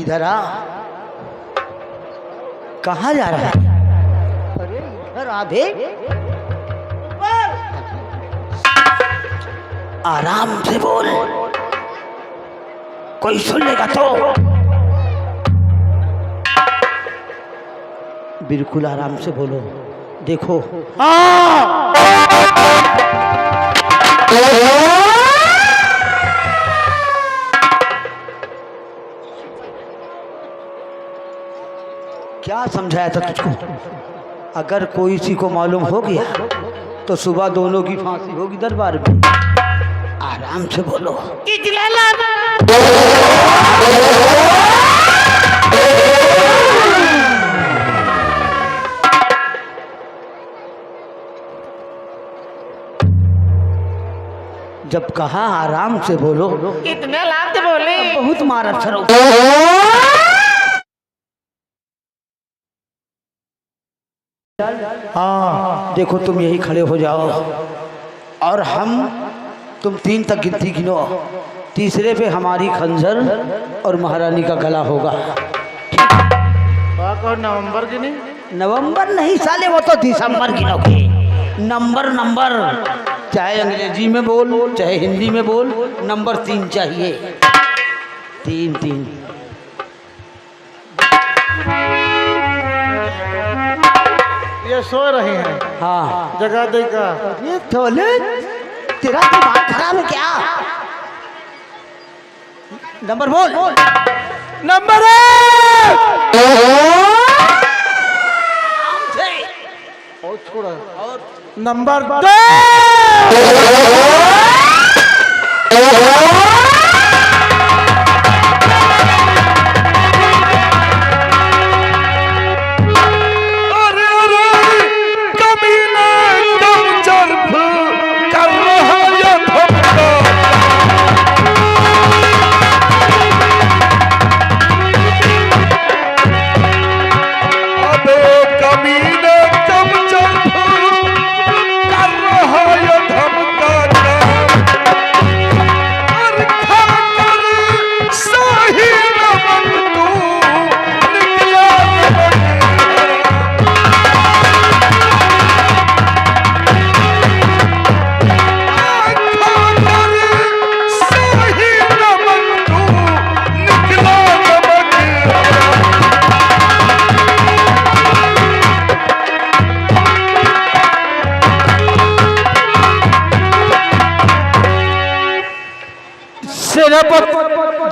इधर आ। कहाँ जा रहा है? अरे इधर आ बे। आराम से बोल, कोई सुन लेगा तो। बिल्कुल आराम से बोलो। देखो क्या समझाया था तुझको? अगर कोई इसी को मालूम हो गया तो सुबह दोनों की फांसी होगी दरबार में। आराम से बोलो। जब कहा आराम से बोलो, इतने लाते बोले बहुत मारा सरो। हाँ देखो, तुम यही खड़े हो जाओ और तुम 3 तक गिनती गिनो। तीसरे पे हमारी खंजर और महारानी का गला होगा। नवंबर की नहीं? नवंबर नहीं साले, वो तो दिसंबर गिनोगे। नंबर चाहे अंग्रेजी में बोल चाहे हिंदी में बोल, नंबर 3 चाहिए। 3 ये सो रहे हैं। हाँ जगा देगा। ये थोले तेरा दिमाग खराब है क्या? नंबर बोल। नंबर 1 और छोड़ा। और नंबर 2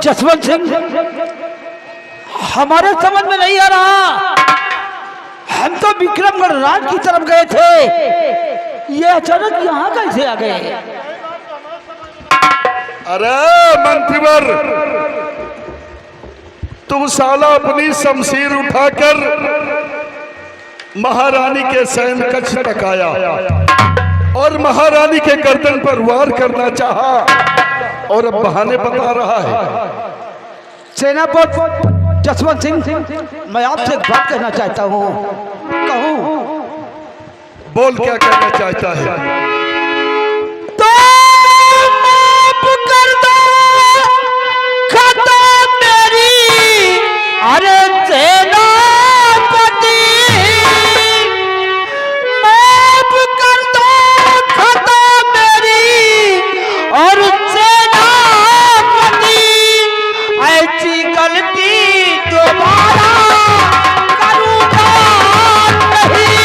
जसवंत सिंह, हमारे समझ में नहीं आ रहा। हम तो विक्रमगढ़ राज की तरफ गए थे, ये अचानक यहाँ कैसे आ गए? अरे मंत्रीवर, तुम साला अपनी शमशीर उठाकर महारानी के शयन कक्ष तक आया और महारानी के गर्दन पर वार करना चाहा और अब बहाने बता रहा है। सेनापति जसवंत सिंह, मैं आपसे एक बात कहना चाहता हूँ। कहूँ? बोल, क्या कहना चाहता है? तो माफ कर दो खता मेरी, अरे सेनापति, माफ कर दो खता मेरी और ऐसी गलती दोबारा करूंगा नहीं।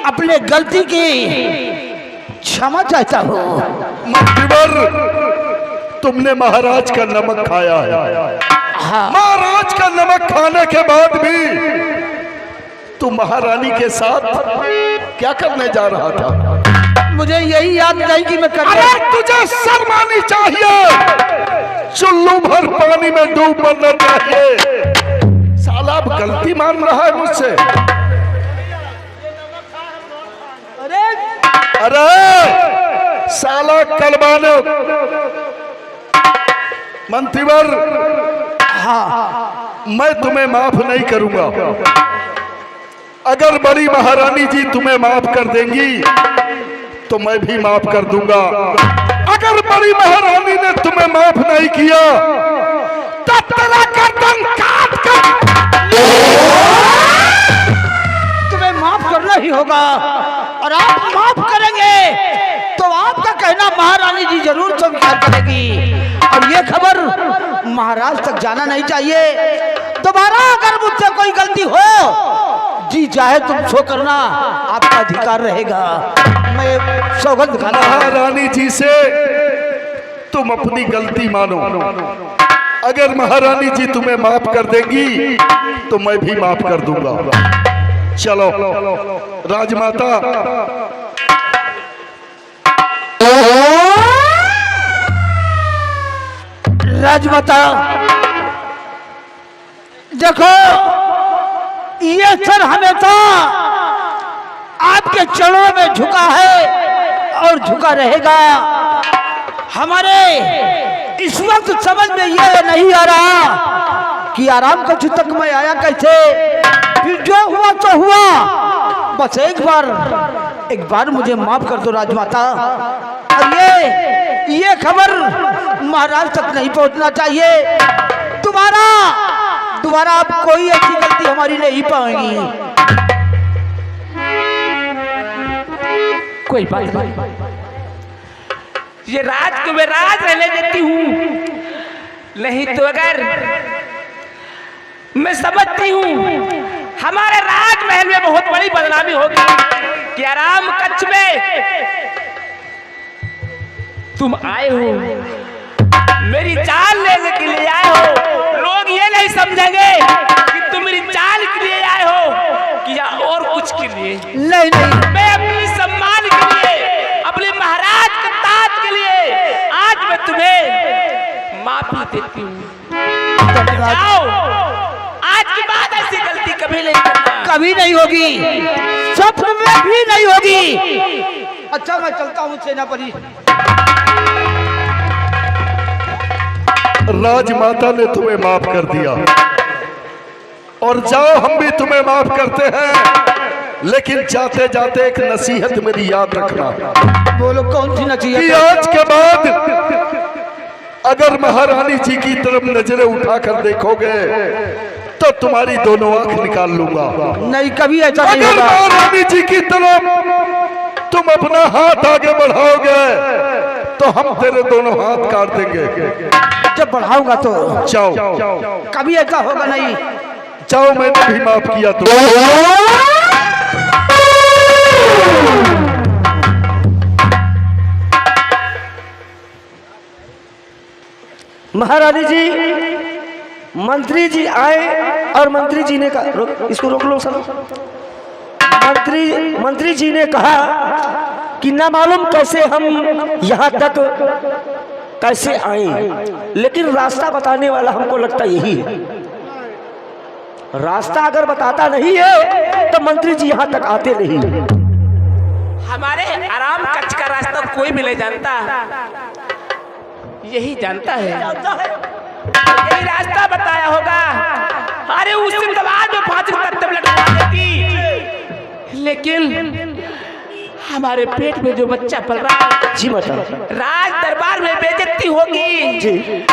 अपने गलती की क्षमा चाहता हूँ। मंत्रीवर, तुमने महाराज का नमक खाया है। हाँ। महाराज का नमक खाने के बाद भी तू महारानी के साथ क्या करने जा रहा था? मुझे यही याद नहीं कि मैं कर अरे तुझे शर्म आनी चाहिए, चुल्लू भर पानी में डूब मरना चाहिए। साला अब गलती मान रहा है मुझसे। अरे साला कलबानो मंत्रीवर, हाँ मैं तुम्हें माफ नहीं करूंगा। अगर बड़ी महारानी जी तुम्हें माफ कर देंगी तो मैं भी माफ कर दूंगा। अगर बड़ी महारानी ने तुम्हें माफ नहीं किया तो तेरा गर्दन काट कर तुम्हें माफ करना ही होगा, और आप माफ करेंगे तो आपका कहना महारानी जी जरूर स्वीकार करेगी, और ये खबर महाराज तक जाना नहीं चाहिए। दोबारा अगर मुझसे कोई गलती हो, जी चाहे तुम सो करना, आपका अधिकार रहेगा। मैं सौगंध खाना। महारानी जी से तुम अपनी गलती मानो। अगर महारानी जी तुम्हें माफ कर देंगी तो मैं भी माफ कर दूंगा। चलो राजमाता। राजमाता देखो, ये सर हमेशा आपके चरणों में झुका है और झुका रहेगा। हमारे इस वक्त समझ में ये नहीं आ रहा कि आराम का तक मैं आया कैसे, फिर जो हुआ तो हुआ। बस एक बार मुझे माफ कर दो राजमाता, और ये खबर महाराज तक नहीं पहुंचना चाहिए। दोबारा आप कोई ऐसी गलती हमारी नहीं पाएंगी। कोई बात नहीं, ये राज को मैं राज रहने देती हूँ, नहीं तो अगर मैं समझती हूँ हमारे राजमहल में बहुत बड़ी बदनामी होगी कि आराम कक्ष में तुम आए हो, मेरी जान लेने के लिए आए हो। लोग ये नहीं समझेंगे कि तुम मेरी जान के लिए आए हो कि या और कुछ के लिए। नहीं, मैं अपनी सम्मान के लिए, अपने महाराज के ताज के लिए आज मैं तुम्हें माफी देती हूँ। जाओ, आज के बाद ऐसी गलती कभी नहीं करना। कभी नहीं होगी, स्वप्न में भी नहीं होगी। अच्छा मैं चलता हूँ सेनापति। राजमाता ने तुम्हें माफ कर दिया, और जाओ हम भी तुम्हें माफ करते हैं, लेकिन जाते जाते एक नसीहत मेरी याद रखना। बोलो कौन सी नसीहत? कि आज के बाद अगर महारानी जी की तरफ नजरें उठाकर देखोगे तो तुम्हारी दोनों आंख निकाल लूंगा। नहीं, कभी ऐसा नहीं अगर होगा। महारानी जी की तरफ तुम अपना हाथ आगे बढ़ाओगे तो हम तेरे दोनों हाथ काट देंगे। जब बढ़ाऊंगा तो जाओ, कभी ऐसा होगा नहीं। जाओ, मैंने भी माफ किया तो। महारानी जी, मंत्री जी आए और मंत्री जी ने कहा, इसको रोक लो सर। मंत्री जी ने कहा कि ना मालूम कैसे हम यहाँ तक कैसे आए, लेकिन रास्ता बताने वाला हमको लगता यही है। रास्ता अगर बताता नहीं है तो मंत्री जी यहाँ तक आते नहीं। हमारे आराम कक्ष का रास्ता कोई भी नहीं जानता, यही जानता है, यही रास्ता बताया होगा। अरे उसी दरबार में फांसी तब लटका देती, लेकिन हमारे पेट में जो बच्चा पल रहा है जी माता, राज दरबार में बेइज्जती होगी जी,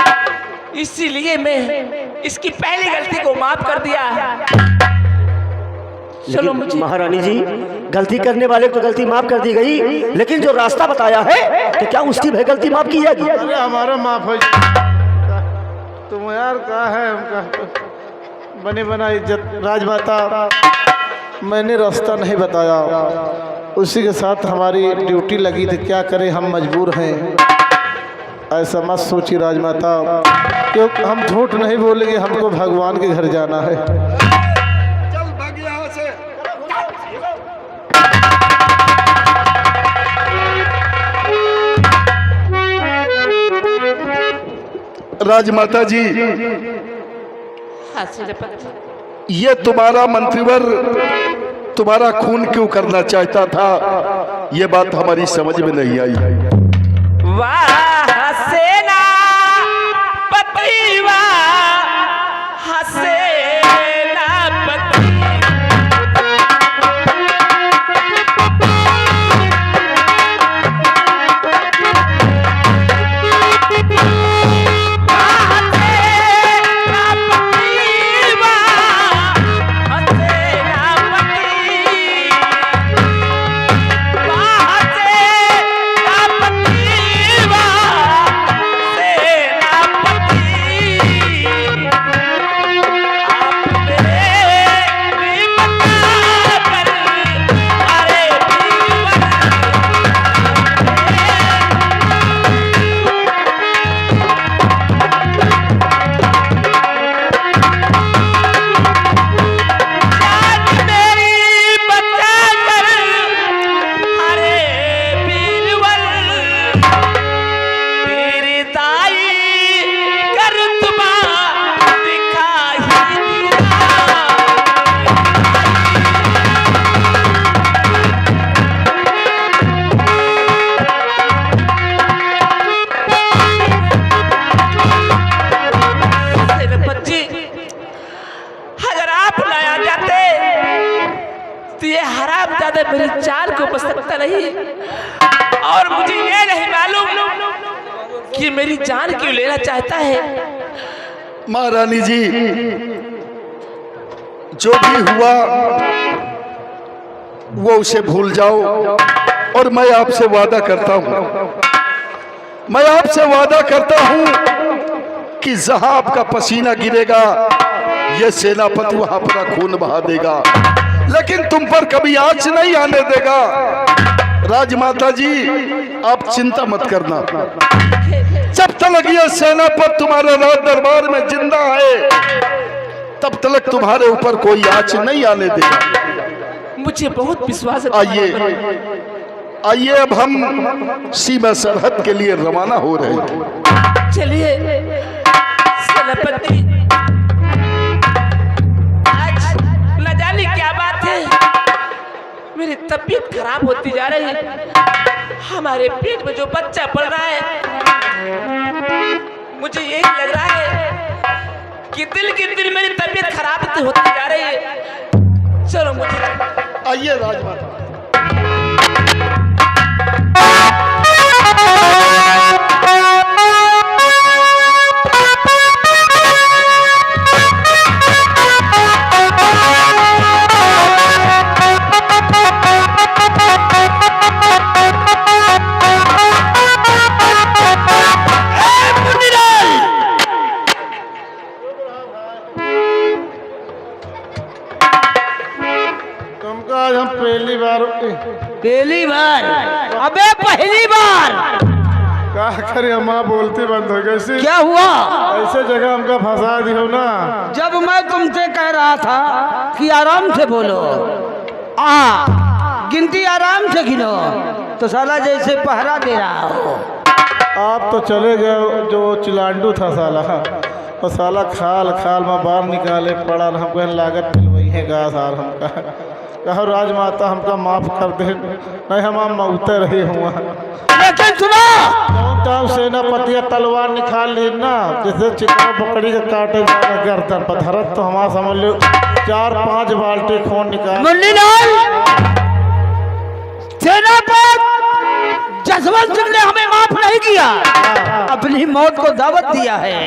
इसीलिए मैं इसकी पहली गलती को माफ कर दिया। चलो मुझे। महारानी जी, गलती करने वाले को गलती माफ कर दी गई, लेकिन जो रास्ता बताया है तो क्या उसकी भी गलती माफ की जाएगी? अरे हमारा माफ हो। तुम यार कहा है हमका बने बना इज्जत। राजमाता, मैंने रास्ता नहीं बताया, उसी के साथ हमारी ड्यूटी लगी थी, क्या करें हम मजबूर हैं। ऐसा मत सोची राजमाता, क्योंकि हम झूठ नहीं बोलेंगे, हमको भगवान के घर जाना है। चल भाग यहाँ से। राजमाता जी, हाँ सेनापति, ये तुम्हारा मंत्रीवर तुम्हारा खून क्यों करना चाहता था, ये बात हमारी समझ में नहीं आई। वाह सेनापति, वाह सेनापति, मेरी चाल को बच सकता नहीं, और मुझे ये नहीं मालूम कि मेरी जान क्यों लेना चाहता है। महारानी जी, जो भी हुआ वो उसे भूल जाओ, और मैं आपसे वादा करता हूं कि जहां आपका पसीना गिरेगा ये सेनापति वहां अपना खून बहा देगा, लेकिन तुम पर कभी आंच नहीं आने देगा। राजमाता जी, आप चिंता मत करना, जब तक ये सेनापति तुम्हारे राज दरबार में जिंदा है तब तक तुम्हारे ऊपर कोई आंच नहीं आने देगा। मुझे बहुत विश्वास है। आइए अब हम सीमा सरहद के लिए रवाना हो रहे हैं। चलिए सेनापति, आज न जाने क्या बात है, मेरी तबीयत खराब होती जा रही है। हमारे पेट में जो बच्चा पल रहा है, मुझे यही लग रहा है कि दिन के दिन मेरी तबीयत खराब होती जा रही है। चलो मुझे आइए राजमाता। आज हम पहली बार, अबे पहली बार क्या करे, माँ बोलती बंद हो गई। क्या हुआ? ऐसे जगह हमका फंसा दी हो ना। जब मैं तुमसे कह रहा था कि आराम से बोलो, गिनती आराम से गिनो, तो साला जैसे पहरा दे रहा हो। आप तो चले गए, जो चिलांडू था साला, और साला खाल खाल में बाहर निकाले पड़ा, हमको लागत वही है गा साल हमका। कहो राजमाता, हमका माफ कर दे, नहीं हम उतर रहे हुआ। लेकिन सुनो, सेनापति तलवार निकाल ली ना, जैसे चिकना पकड़ी का काटे गर्दन पर धरत, तो हमारा समझ लो 4-5 बाल्टी खून निकाल। सेनापति जसवंत सिंह ने हमें माफ नहीं किया, अपनी मौत को दावत दिया है।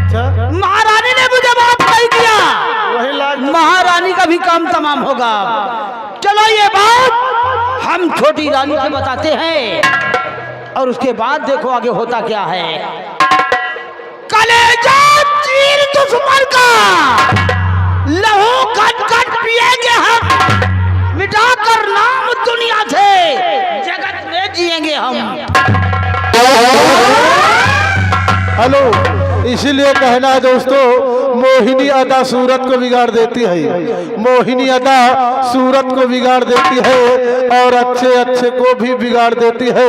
महारानी ने मुझे माफ नहीं किया, महारानी का भी काम तमाम होगा। चलो ये बात हम छोटी रानी से बताते हैं, और उसके बाद देखो आगे होता क्या है। कलेजा चीर दुश्मन का, लहू कट कट पिएंगे हम, मिटाकर नाम दुनिया से जगत में जिएंगे हम। हेलो, इसीलिए कहना है दोस्तों, मोहिनी अदा सूरत को बिगाड़ देती है। मोहिनी अदा सूरत को बिगाड़ देती है और अच्छे अच्छे को भी बिगाड़ देती है।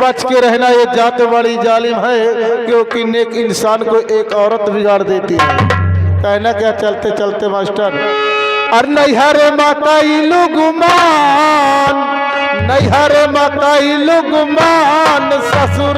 बच के रहना, ये जात बड़ी जालिम है, क्योंकि नेक इंसान को एक औरत बिगाड़ देती है। कहना क्या चलते चलते मास्टर, अरे नैहरे माता गुमान, नैहरे माता गुमान, ससुर